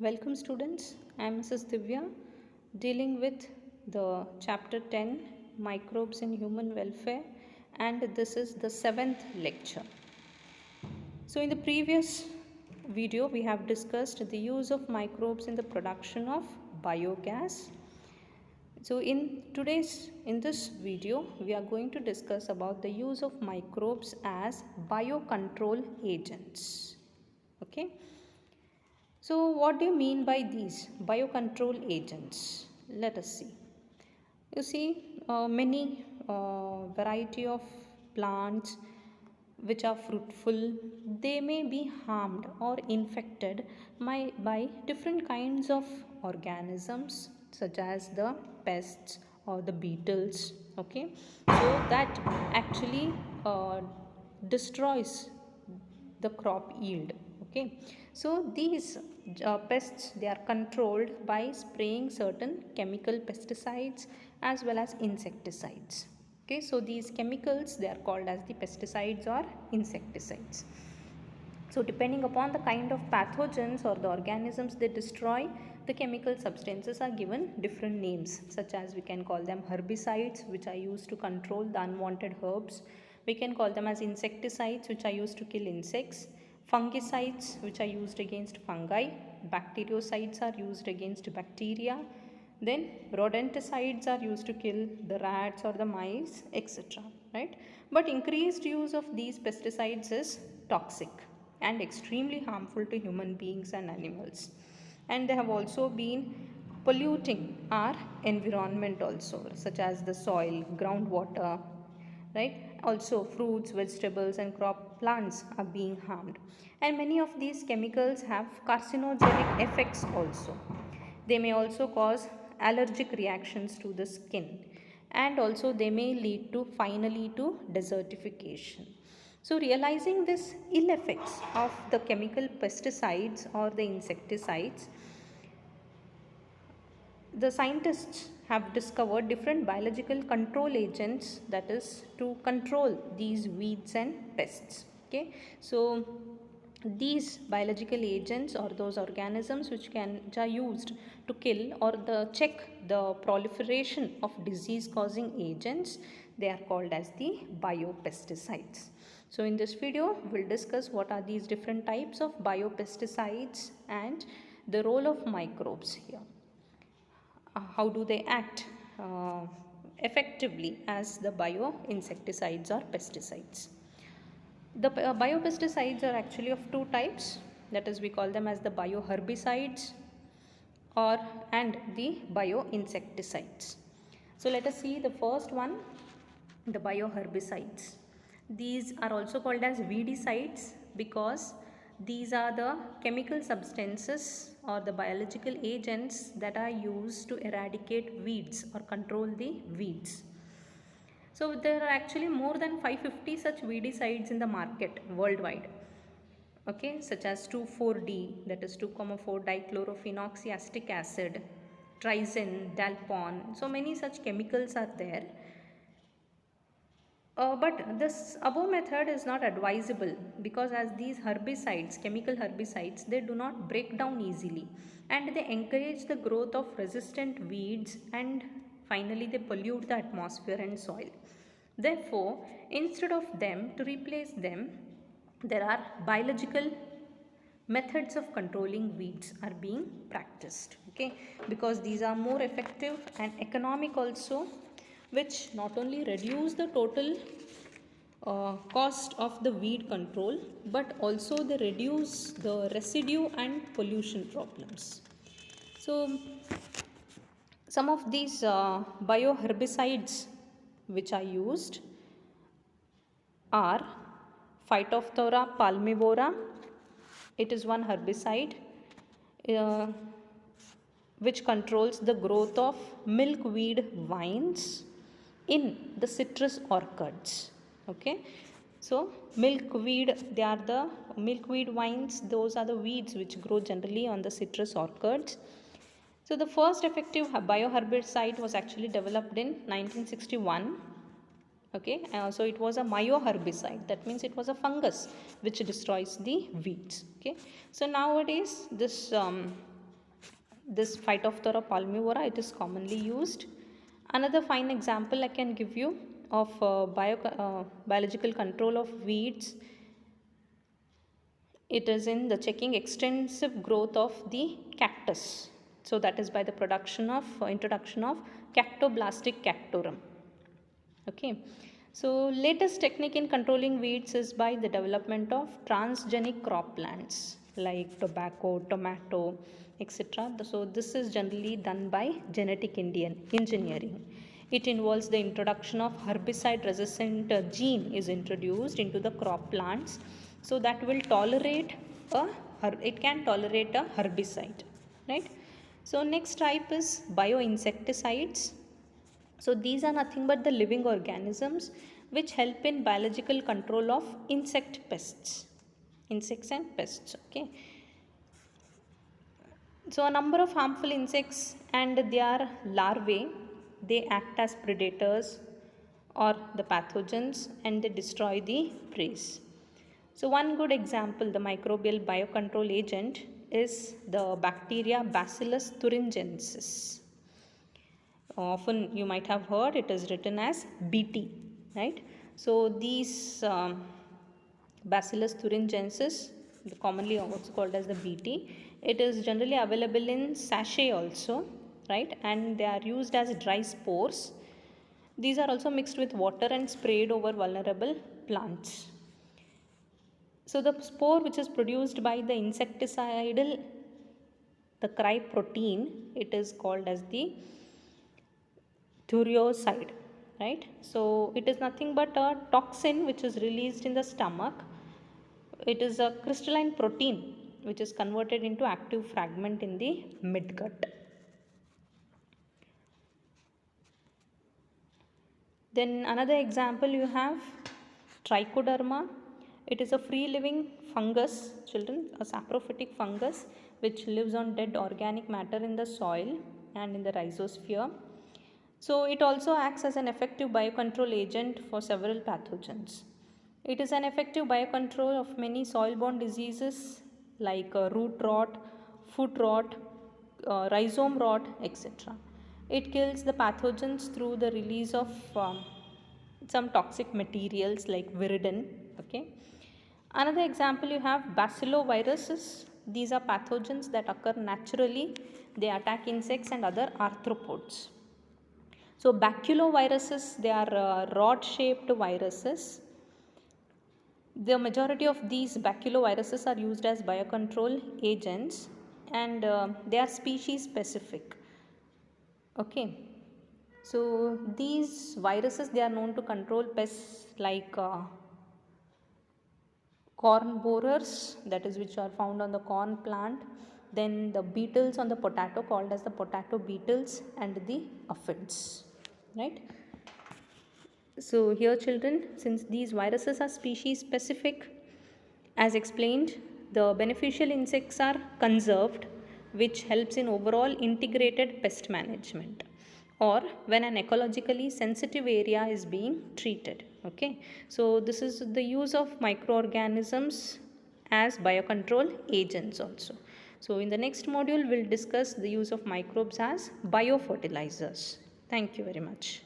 Welcome students, I am Mrs. Divya dealing with the chapter 10 microbes in human welfare, and this is the 7th lecture. So in the previous video we have discussed the use of microbes in the production of biogas. So in this video we are going to discuss about the use of microbes as biocontrol agents. Okay. So what do you mean by these biocontrol agents? Let us see. You see many variety of plants which are fruitful, they may be harmed or infected by different kinds of organisms such as the pests or the beetles. Okay, so that actually destroys the crop yield. Okay, so these pests, they are controlled by spraying certain chemical pesticides as well as insecticides. Okay, so these chemicals, they are called as the pesticides or insecticides. So depending upon the kind of pathogens or the organisms they destroy, the chemical substances are given different names, such as we can call them herbicides, which are used to control the unwanted herbs. We can call them as insecticides, which are used to kill insects. Fungicides, which are used against fungi. Bactericides are used against bacteria. Then rodenticides are used to kill the rats or the mice, etc. Right? But increased use of these pesticides is toxic and extremely harmful to human beings and animals. And they have also been polluting our environment also, such as the soil, groundwater, right? Also fruits, vegetables and crop plants are being harmed. And many of these chemicals have carcinogenic effects also. They may also cause allergic reactions to the skin, and also they may lead to finally to desertification. So realizing this ill effects of the chemical pesticides or the insecticides, the scientists have discovered different biological control agents, that is to control these weeds and pests. Okay, so these biological agents or those organisms which are used to kill or the check the proliferation of disease causing agents, they are called as the biopesticides. So in this video we'll discuss what are these different types of biopesticides and the role of microbes here. How do they act effectively as the bioinsecticides or pesticides. The biopesticides are actually of two types, that is we call them as the bioherbicides and the bioinsecticides. So let us see the first one, the bioherbicides. These are also called as weedicides because these are the chemical substances or the biological agents that are used to eradicate weeds or control the weeds. So there are actually more than 550 such weedicides in the market worldwide. Okay, such as 2,4-D, that is 2,4-dichlorophenoxyacetic acid, trizin, dalpon. So many such chemicals are there. But this above method is not advisable because as these herbicides, chemical herbicides, they do not break down easily and they encourage the growth of resistant weeds and finally they pollute the atmosphere and soil. Therefore, instead of them, to replace them, there are biological methods of controlling weeds are being practiced. Okay, because these are more effective and economic also, which not only reduce the total cost of the weed control but also they reduce the residue and pollution problems. So some of these bioherbicides which are used are Phytophthora palmivora. It is one herbicide which controls the growth of milkweed vines in the citrus orchards. Okay, so milkweed, they are the milkweed vines, those are the weeds which grow generally on the citrus orchards. So the first effective bioherbicide was actually developed in 1961. Okay, so it was a myoherbicide, that means it was a fungus which destroys the weeds. Okay, so nowadays this this Phytophthora palmivora, it is commonly used. Another fine example I can give you of biological control of weeds, it is in the checking extensive growth of the cactus. So that is by the introduction of Cactoblastic cactorum. Okay. So latest technique in controlling weeds is by the development of transgenic crop plants like tobacco, tomato, etc. So this is generally done by genetic engineering. It involves the introduction of herbicide resistant gene is introduced into the crop plants, so that will tolerate it can tolerate a herbicide, right? So next type is bioinsecticides. So these are nothing but the living organisms which help in biological control of insects and pests. Okay. So a number of harmful insects and their larvae, they act as predators or the pathogens, and they destroy the prey. So one good example, the microbial biocontrol agent, is the bacteria Bacillus thuringiensis. Often you might have heard it is written as BT, right? So these Bacillus thuringiensis, commonly also called as the BT, it is generally available in sachet also, right? And they are used as dry spores. These are also mixed with water and sprayed over vulnerable plants. So the spore which is produced by the insecticidal, the cryprotein, it is called as the thurioside, right? So it is nothing but a toxin which is released in the stomach. It is a crystalline protein which is converted into active fragment in the midgut. Then another example you have Trichoderma. It is a free living fungus, children, a saprophytic fungus which lives on dead organic matter in the soil and in the rhizosphere. So it also acts as an effective biocontrol agent for several pathogens. It is an effective biocontrol of many soil-borne diseases like root rot, foot rot, rhizome rot, etc. It kills the pathogens through the release of some toxic materials like viridin. Okay. Another example you have bacilloviruses. These are pathogens that occur naturally. They attack insects and other arthropods. So baculoviruses, they are rod-shaped viruses. The majority of these baculoviruses are used as biocontrol agents, and they are species specific. Okay. So these viruses, they are known to control pests like corn borers, that is which are found on the corn plant, then the beetles on the potato called as the potato beetles, and the aphids, right? So here children, since these viruses are species specific, as explained, the beneficial insects are conserved, which helps in overall integrated pest management, or when an ecologically sensitive area is being treated. Okay, so this is the use of microorganisms as biocontrol agents also. So in the next module, we'll discuss the use of microbes as biofertilizers. Thank you very much.